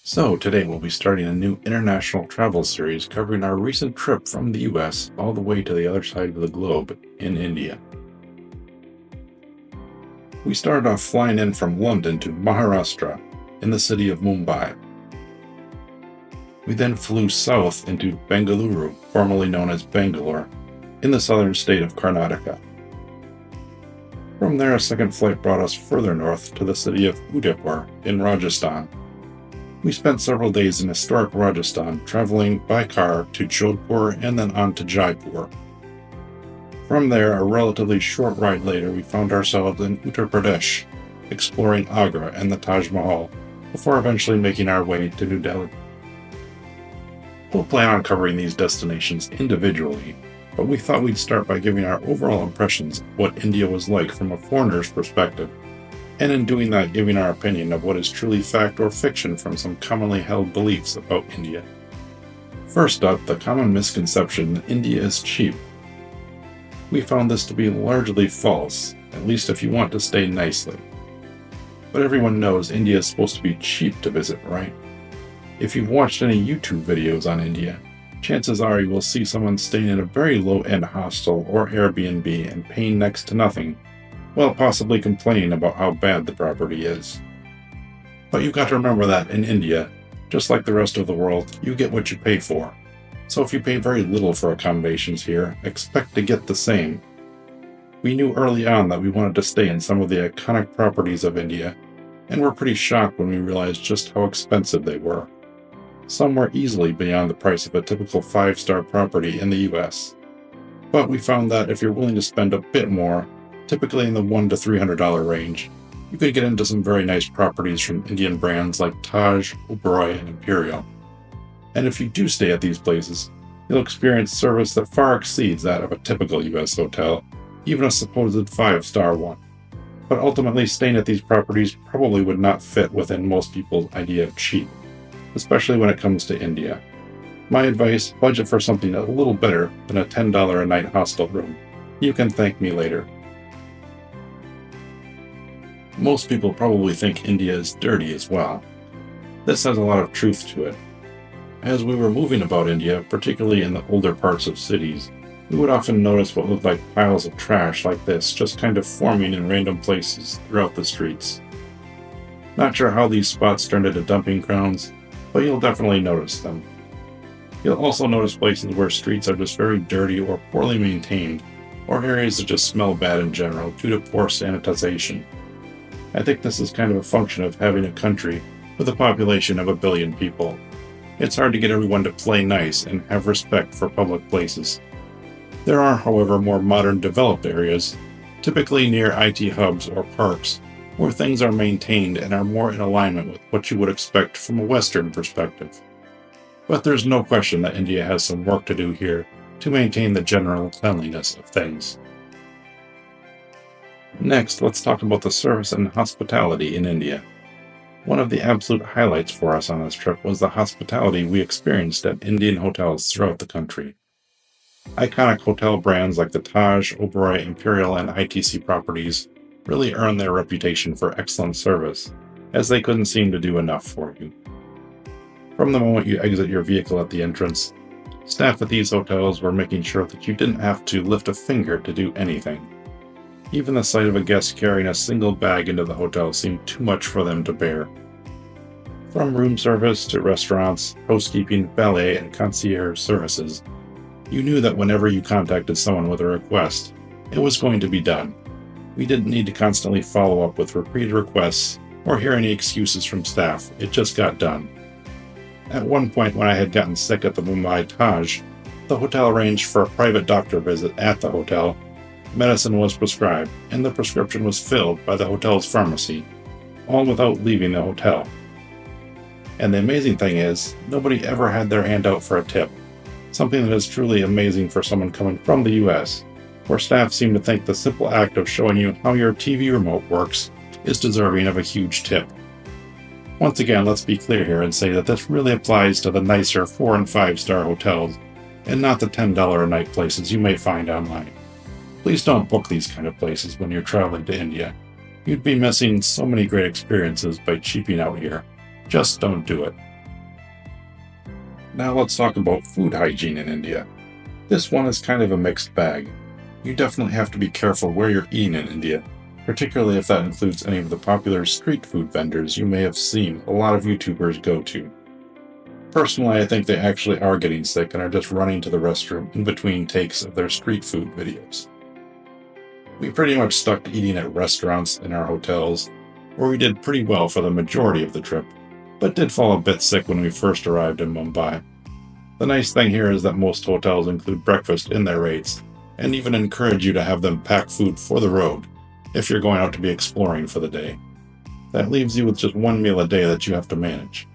So, today we'll be starting a new international travel series covering our recent trip from the US all the way to the other side of the globe in India. We started off flying in from London to Maharashtra in the city of Mumbai. We then flew south into Bengaluru, formerly known as Bangalore, in the southern state of Karnataka. From there, a second flight brought us further north to the city of Udaipur in Rajasthan. We spent several days in historic Rajasthan, traveling by car to Jodhpur and then on to Jaipur. From there, a relatively short ride later, we found ourselves in Uttar Pradesh, exploring Agra and the Taj Mahal, before eventually making our way to New Delhi. We'll plan on covering these destinations individually, but we thought we'd start by giving our overall impressions of what India was like from a foreigner's perspective, and in doing that, giving our opinion of what is truly fact or fiction from some commonly held beliefs about India. First up, the common misconception that India is cheap. We found this to be largely false, at least if you want to stay nicely. But everyone knows India is supposed to be cheap to visit, right? If you've watched any YouTube videos on India, chances are you will see someone staying in a very low-end hostel or Airbnb and paying next to nothing, while possibly complaining about how bad the property is. But you've got to remember that in India, just like the rest of the world, you get what you pay for. So if you pay very little for accommodations here, expect to get the same. We knew early on that we wanted to stay in some of the iconic properties of India, and were pretty shocked when we realized just how expensive they were. Some were easily beyond the price of a typical 5-star property in the US. But we found that if you're willing to spend a bit more, typically in the $100 to $300 range, you could get into some very nice properties from Indian brands like Taj, Oberoi, and Imperial. And if you do stay at these places, you'll experience service that far exceeds that of a typical US hotel, even a supposed 5-star one. But ultimately, staying at these properties probably would not fit within most people's idea of cheap, especially when it comes to India. My advice, budget for something a little better than a $10 a night hostel room. You can thank me later. Most people probably think India is dirty as well. This has a lot of truth to it. As we were moving about India, particularly in the older parts of cities, we would often notice what looked like piles of trash like this just kind of forming in random places throughout the streets. Not sure how these spots turned into dumping grounds, but you'll definitely notice them. You'll also notice places where streets are just very dirty or poorly maintained, or areas that just smell bad in general due to poor sanitization. I think this is kind of a function of having a country with a population of 1 billion people. It's hard to get everyone to play nice and have respect for public places. There are, however, more modern developed areas, typically near IT hubs or parks, where things are maintained and are more in alignment with what you would expect from a Western perspective. But there's no question that India has some work to do here to maintain the general cleanliness of things. Next, let's talk about the service and hospitality in India. One of the absolute highlights for us on this trip was the hospitality we experienced at Indian hotels throughout the country. Iconic hotel brands like the Taj, Oberoi, Imperial, and ITC properties really earned their reputation for excellent service, as they couldn't seem to do enough for you. From the moment you exit your vehicle at the entrance, staff at these hotels were making sure that you didn't have to lift a finger to do anything. Even the sight of a guest carrying a single bag into the hotel seemed too much for them to bear. From room service to restaurants, housekeeping, valet, and concierge services, you knew that whenever you contacted someone with a request, it was going to be done. We didn't need to constantly follow up with repeated requests or hear any excuses from staff. It just got done. At one point, when I had gotten sick at the Mumbai Taj, the hotel arranged for a private doctor visit at the hotel. Medicine was prescribed, and the prescription was filled by the hotel's pharmacy, all without leaving the hotel. And the amazing thing is, nobody ever had their hand out for a tip, something that is truly amazing for someone coming from the US, where staff seem to think the simple act of showing you how your TV remote works is deserving of a huge tip. Once again, let's be clear here and say that this really applies to the nicer 4- and 5-star hotels, and not the $10 a night places you may find online. Please don't book these kind of places when you're traveling to India. You'd be missing so many great experiences by cheaping out here. Just don't do it. Now let's talk about food hygiene in India. This one is kind of a mixed bag. You definitely have to be careful where you're eating in India, particularly if that includes any of the popular street food vendors you may have seen a lot of YouTubers go to. Personally, I think they actually are getting sick and are just running to the restroom in between takes of their street food videos. We pretty much stuck to eating at restaurants in our hotels, where we did pretty well for the majority of the trip, but did fall a bit sick when we first arrived in Mumbai. The nice thing here is that most hotels include breakfast in their rates, and even encourage you to have them pack food for the road if you're going out to be exploring for the day. That leaves you with just one meal a day that you have to manage,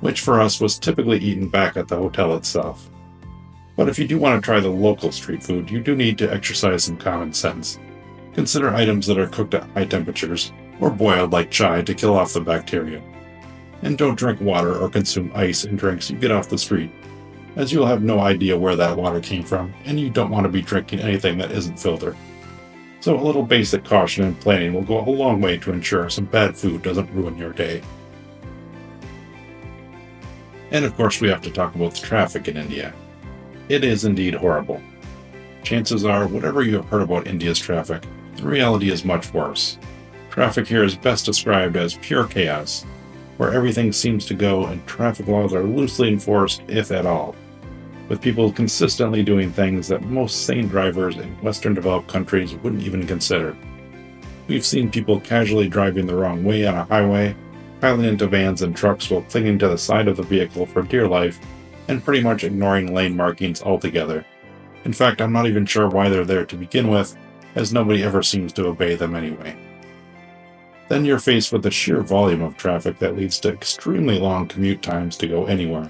which for us was typically eaten back at the hotel itself. But if you do want to try the local street food, you do need to exercise some common sense. Consider items that are cooked at high temperatures or boiled like chai to kill off the bacteria. And don't drink water or consume ice in drinks you get off the street, as you'll have no idea where that water came from, and you don't want to be drinking anything that isn't filtered. So a little basic caution and planning will go a long way to ensure some bad food doesn't ruin your day. And of course we have to talk about the traffic in India. It is indeed horrible. Chances are, whatever you have heard about India's traffic, the reality is much worse. Traffic here is best described as pure chaos, where everything seems to go and traffic laws are loosely enforced, if at all, with people consistently doing things that most sane drivers in Western developed countries wouldn't even consider. We've seen people casually driving the wrong way on a highway, piling into vans and trucks while clinging to the side of the vehicle for dear life, and pretty much ignoring lane markings altogether. In fact, I'm not even sure why they're there to begin with, as nobody ever seems to obey them anyway. Then you're faced with the sheer volume of traffic that leads to extremely long commute times to go anywhere.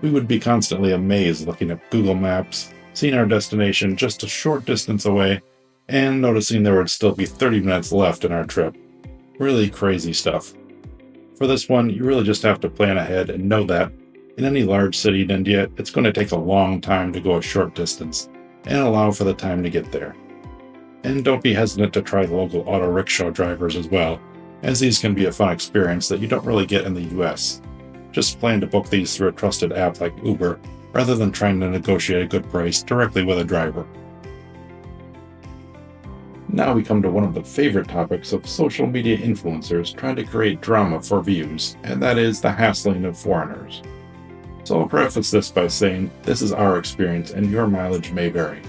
We would be constantly amazed looking at Google Maps, seeing our destination just a short distance away, and noticing there would still be 30 minutes left in our trip. Really crazy stuff. For this one, you really just have to plan ahead and know that, in any large city in India, it's going to take a long time to go a short distance, and allow for the time to get there. And don't be hesitant to try the local auto rickshaw drivers as well, as these can be a fun experience that you don't really get in the US. Just plan to book these through a trusted app like Uber, rather than trying to negotiate a good price directly with a driver. Now we come to one of the favorite topics of social media influencers trying to create drama for views, and that is the hassling of foreigners. So I'll preface this by saying this is our experience and your mileage may vary,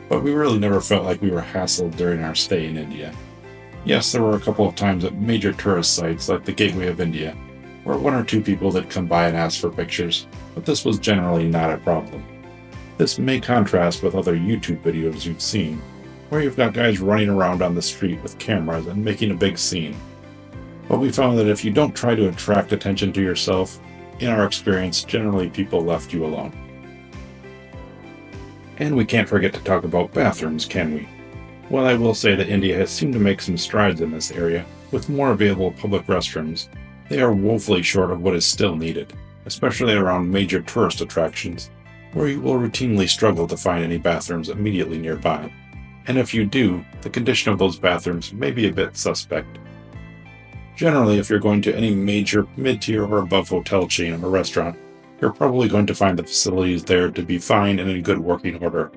but we really never felt like we were hassled during our stay in India. Yes, there were a couple of times at major tourist sites like the Gateway of India, where one or two people did come by and ask for pictures, but this was generally not a problem. This may contrast with other YouTube videos you've seen, where you've got guys running around on the street with cameras and making a big scene. But we found that if you don't try to attract attention to yourself, in our experience, generally people left you alone. And we can't forget to talk about bathrooms, can we? While I will say that India has seemed to make some strides in this area, with more available public restrooms, they are woefully short of what is still needed, especially around major tourist attractions, where you will routinely struggle to find any bathrooms immediately nearby. And if you do, the condition of those bathrooms may be a bit suspect. Generally, if you're going to any major mid-tier or above hotel chain or restaurant, you're probably going to find the facilities there to be fine and in good working order.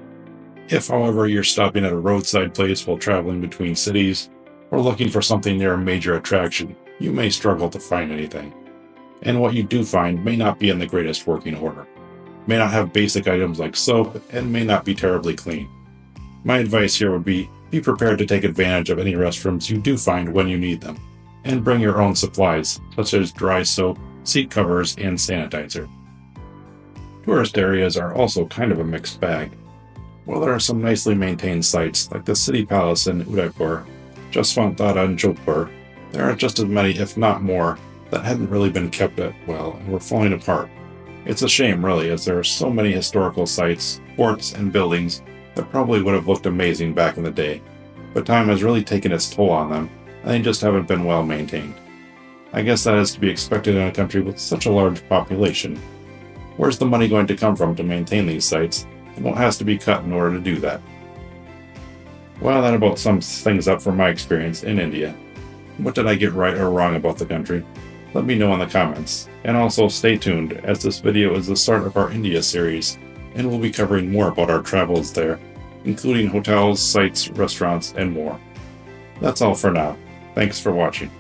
If, however, you're stopping at a roadside place while traveling between cities, or looking for something near a major attraction, you may struggle to find anything. And what you do find may not be in the greatest working order, may not have basic items like soap, and may not be terribly clean. My advice here would be prepared to take advantage of any restrooms you do find when you need them, and bring your own supplies, such as dry soap, seat covers, and sanitizer. Tourist areas are also kind of a mixed bag. While there are some nicely maintained sites like the City Palace in Udaipur, Jaswant Dada in Jodhpur, there are just as many, if not more, that hadn't really been kept up well and were falling apart. It's a shame, really, as there are so many historical sites, forts, and buildings that probably would have looked amazing back in the day, but time has really taken its toll on them, and they just haven't been well maintained. I guess that is to be expected in a country with such a large population. Where's the money going to come from to maintain these sites, and what has to be cut in order to do that? Well, that about sums things up from my experience in India. What did I get right or wrong about the country? Let me know in the comments, and also stay tuned as this video is the start of our India series, and we'll be covering more about our travels there, including hotels, sites, restaurants, and more. That's all for now. Thanks for watching.